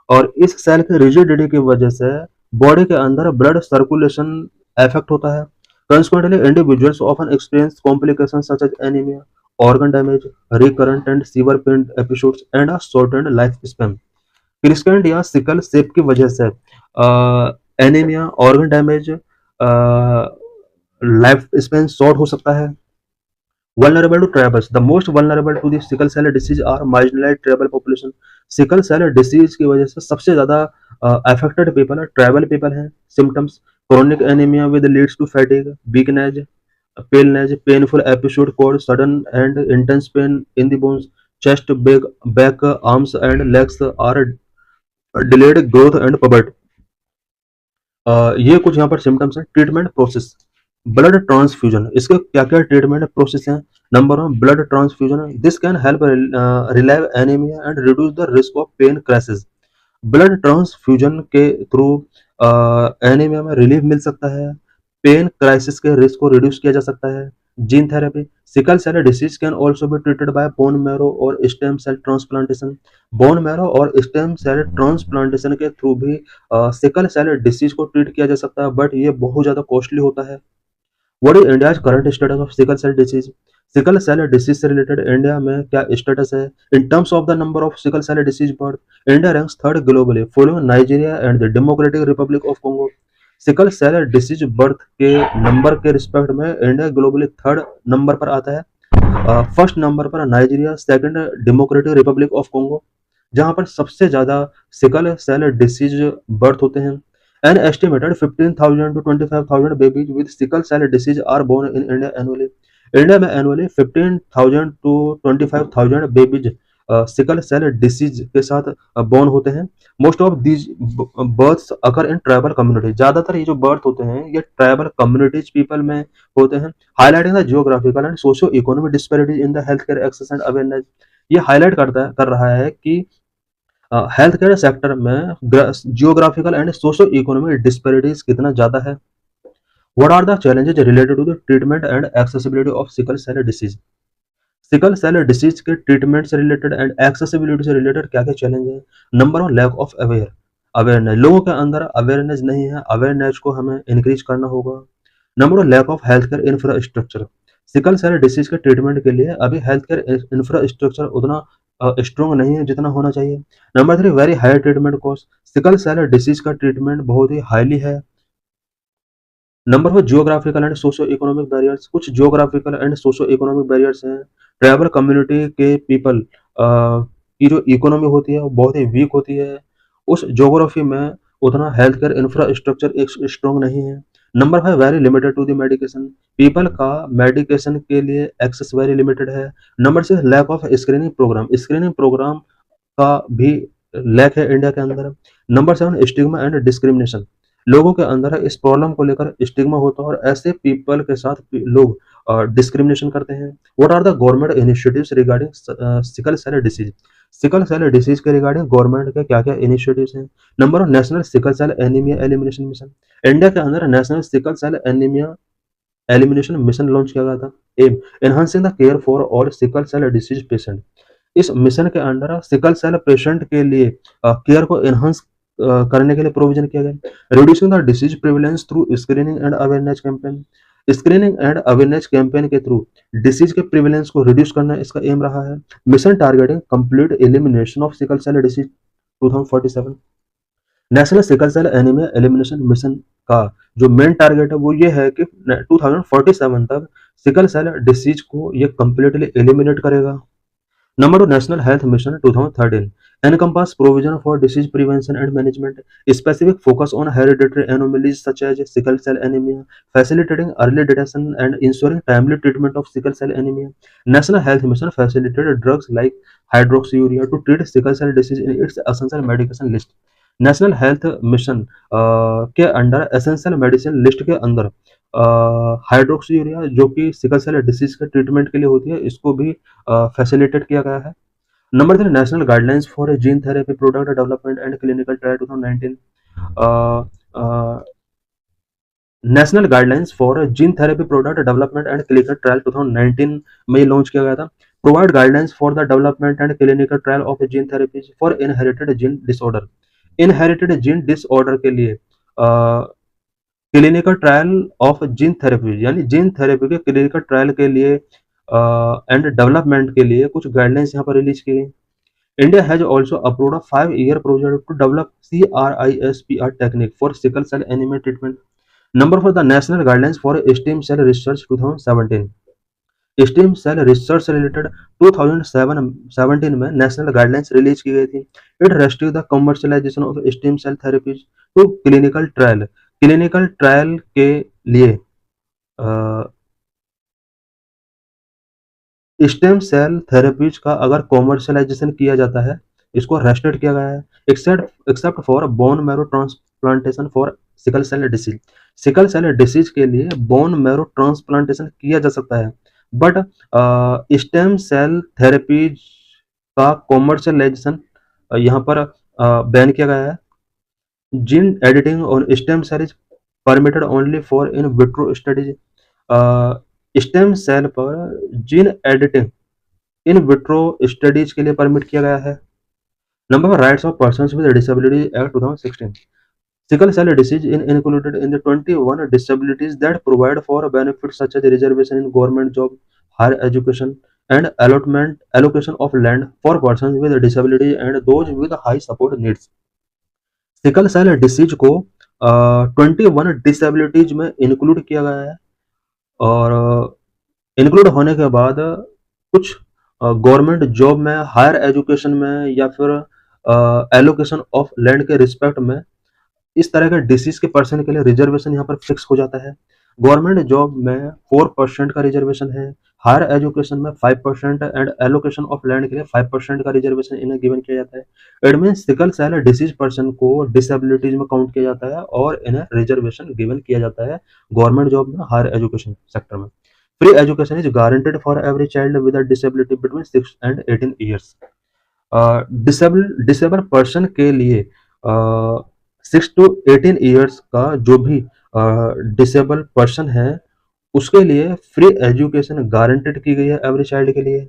और इस सेल के रिजिडिटी की वजह से बॉडी के अंदर ब्लड सर्कुलेशन इफेक्ट होता है। Consequently, individuals often experience complications such as anemia, organ damage, recurrent and severe pain episodes, and a shortened lifespan. क्रिस्केंट या सिकल सेप की वजह से anaemia, organ damage, life span short हो सकता है। Vulnerable to tribals. The most vulnerable to the sickle cell disease are marginalized tribal population. Sickle cell disease की वजह से सबसे ज्यादा अफेक्टेड पीपल ट्राइबल पीपल हैं। Symptoms: chronic anaemia with leads to fatigue, weakness, paleness, painful episode called sudden and intense pain in the bones, chest, back, arms and legs are delayed growth and puberty. ये कुछ यहाँ पर symptoms हैं। Treatment process: blood transfusion. इसके क्या क्या treatment process हैं? Number 1, blood transfusion. This can help relieve anaemia and reduce the risk of pain crashes. Blood transfusion के थ्रू एनीमिया में रिलीफ मिल सकता है, पेन क्राइसिस के रिस्क को रिड्यूस किया जा सकता है। Gene therapy: sickle cell disease can also be treated by bone marrow और stem cell transplantation. Bone marrow और स्टेम सेल ट्रांसप्लांटेशन के थ्रू भी सिकल सेल डिसीज को ट्रीट किया जा सकता है, बट ये बहुत ज्यादा कॉस्टली होता है। What is India current status of sickle cell disease? Sickle cell disease से रिलेटेड इंडिया में क्या स्टेटस है? In terms of the number of sickle cell disease birth, India ranks third globally following Nigeria and the Democratic Republic of Congo. Sickle cell disease birth के number के respect में India globally third number पर आता है। First number पर Nigeria, second Democratic Republic of Congo, जहां पर सबसे ज्यादा सिकल सेल डिसीज बर्थ होते हैं। An estimated 15,000 to 25,000 babies with sickle cell disease are born in India annually. India में annually 15,000 to 25,000 babies sickle cell disease के साथ बोर्न होते हैं। Most of these births occur in tribal community. ज्यादातर ये जो बर्थ होते हैं ये ट्राइबल कम्युनिटीज पीपल में होते हैं। Highlighting the geographical and socio economic disparities in the health care access and awareness. ये हाईलाइट कर रहा है कि हेल्थ केयर सेक्टर में geographical and socio economic disparities कितना ज्यादा है। What are the challenges related to the treatment and accessibility of sickle cell disease? Sickle cell disease के ट्रीटमेंट से रिलेटेड एंड एक्सेसिबिलिटी से रिलेटेड क्या क्या चैलेंज है? Number 1, lack of awareness. लोगों के अंदर अवेयरनेस नहीं है, अवेयरनेस को हमें इंक्रीज करना होगा। Number 2, lack of health care infrastructure. Sickle cell disease के ट्रीटमेंट के लिए अभी हेल्थ केयर इंफ्रास्ट्रक्चर उतना स्ट्रॉन्ग नहीं है जितना होना चाहिए। Number 3, very high treatment cost. Sickle cell disease का ट्रीटमेंट बहुत ही हाईली है। Number 4, geographical and socio economic barriers. कुछ geographical and socio economic barriers हैं। ट्राइबल कम्युनिटी के पीपल की जो इकोनॉमी होती है वो बहुत ही वीक होती है, उस ज्योग्राफी में उतना हेल्थ केयर इंफ्रास्ट्रक्चर स्ट्रॉन्ग नहीं है। Number 5, very limited to the medication. People का मेडिकेशन के लिए एक्सेस वेरी लिमिटेड है। Number 6, lack of screening programme. Screening programme का भी लैक है इंडिया के अंदर। Number 7, stigma and discrimination. लोगों के अंदर इस प्रॉब्लम को लेकर स्टिग्मा होता है और ऐसे पीपल के साथ लोग डिस्क्रिमिनेशन करते हैं। What are the government initiatives regarding sickle cell disease? Sickle cell disease के रिगार्डिंग गवर्नमेंट के क्या क्या इनिशिएटिव्स हैं? Number 1, national sickle cell anaemia elimination mission. India के अंदर national sickle cell anaemia elimination mission launch किया गया था। Aim, enhancing the care for all sickle cell disease patient. इस मिशन के अंडर सिकल सेल पेशेंट के लिए केयर को एनहांस करने के लिए प्रोविजन किया गया। Reducing the disease prevalence through screening and awareness campaign. Screening and awareness campaign के थ्रू डिसीज के प्रिवेलेंस को रिड्यूस करना इसका एम रहा है। Mission targeting complete elimination of sickle cell disease 2047। National sickle cell anaemia elimination mission का जो main target है वो ये है कि 2047 तक सिकल सेल डिसीज को ये कंप्लीटली एलिमिनेट करेगा। Number 2, National Health Mission 2013 encompass provision for disease prevention and management, specific focus on hereditary anomalies such as sickle cell anemia, facilitating early detection and ensuring timely treatment of sickle cell anemia. National Health Mission facilitated drugs like hydroxyurea to treat sickle cell disease in its essential medication list. National health mission के under essential medicine list के अंदर hydroxyurea जो कि sickle cell disease के treatment के लिए होती है इसको भी फैसिलिटेट किया गया है। Number three, national guidelines for a gene therapy product development and clinical trial 2019. Uh, uh, national guidelines for gene therapy product development and clinical trial 2019 में लॉन्च किया गया था. Provide guidelines for the development and clinical trial of gene therapies for inherited gene disorder. Inherited gene disorder के लिए clinical trial of gene therapy यानी gene therapy के clinical trial के लिए एंड डेवलपमेंट के लिए कुछ गाइडलाइंस यहाँ पर रिलीज की गई. India has also approved a 5-year project to develop CRISPR technique for sickle cell anemia treatment. Number for the national guidelines for stem cell research 2017. Stem cell research से related 2017 में national guidelines release की गई थी. It restrict the commercialisation of stem cell therapies to clinical trial. Clinical trial के लिए stem cell therapies का अगर commercialisation किया जाता है, इसको रेस्ट्रिक्ट किया गया है, except for bone marrow transplantation for sickle cell disease. Sickle cell disease के लिए बोन मैरो ट्रांसप्लांटेशन किया जा सकता है, बट स्टेम सेल थेरेपीज का कॉमर्शियलाइजेशन यहाँ पर बैन किया गया है. Gene editing on stem cell is permitted only for in vitro studies. Stem cell पर gene editing in vitro studies के लिए परमिट किया गया है. Number rights of persons with disability act 2016. Sickle cell disease in included in the 21 disabilities that provide for benefits such as reservation in government job, higher education, and allocation of land for persons with disability and those with high support needs. Sickle cell disease को 21 disabilities में include किया गया है और include होने के बाद कुछ गवर्नमेंट जॉब में, हायर एजुकेशन में या फिर एलोकेशन ऑफ लैंड के रिस्पेक्ट में इस तरह के डिसीज के पर्सन के लिए रिजर्वेशन यहाँ पर फिक्स हो जाता है. गवर्नमेंट जॉब में 4% का रिजर्वेशन है, हायर एजुकेशन में 5% एंड एलोकेशन ऑफ लैंड के लिए 5% का रिजर्वेशन इन्हें गिवन किया जाता है. It mean sickle cell disease person को डिसेबिलिटीज में काउंट किया जाता है और इन्हें रिजर्वेशन गिवन किया जाता है गवर्नमेंट जॉब में, हायर एजुकेशन सेक्टर में. Free education is guaranteed for every child with a disability between 6 and 18 years. Disable person के लिए 6 to 18 ईयर्स का जो भी डिसेबल पर्सन है उसके लिए फ्री एजुकेशन गारंटेड की गई है एवरी चाइल्ड के लिए.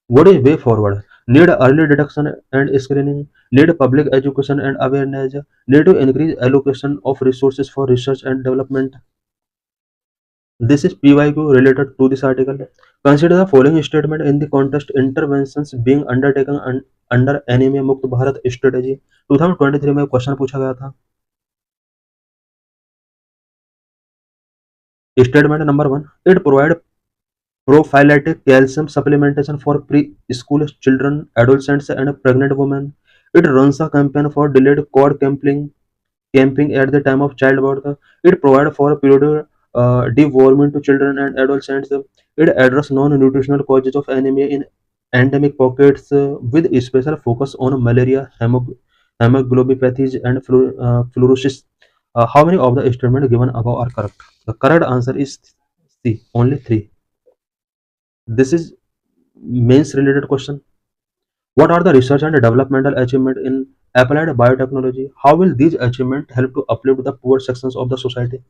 What is way forward? Need early detection and screening, need public education and awareness, need to increase allocation of resources for research and development. This is PYQ related to this article. Consider the following statement in the context interventions being undertaken under Anemia Mukt Bharat strategy. 2023 में question पूछा गया था. Statement number 1. It provide prophylactic calcium supplementation for preschool children, adolescents, and pregnant women. It runs a campaign for delayed cord camping at the time of childbirth. It provides for periodic deworming to children and adolescents. It addresses non-nutritional causes of anemia in endemic pockets with a special focus on malaria, hemoglobinopathies, and fluorosis. How many of the statements given above are correct? The correct answer is C, only 3. This is mains related question. What are the research and developmental achievements in applied biotechnology? How will these achievements help to uplift the poor sections of the society?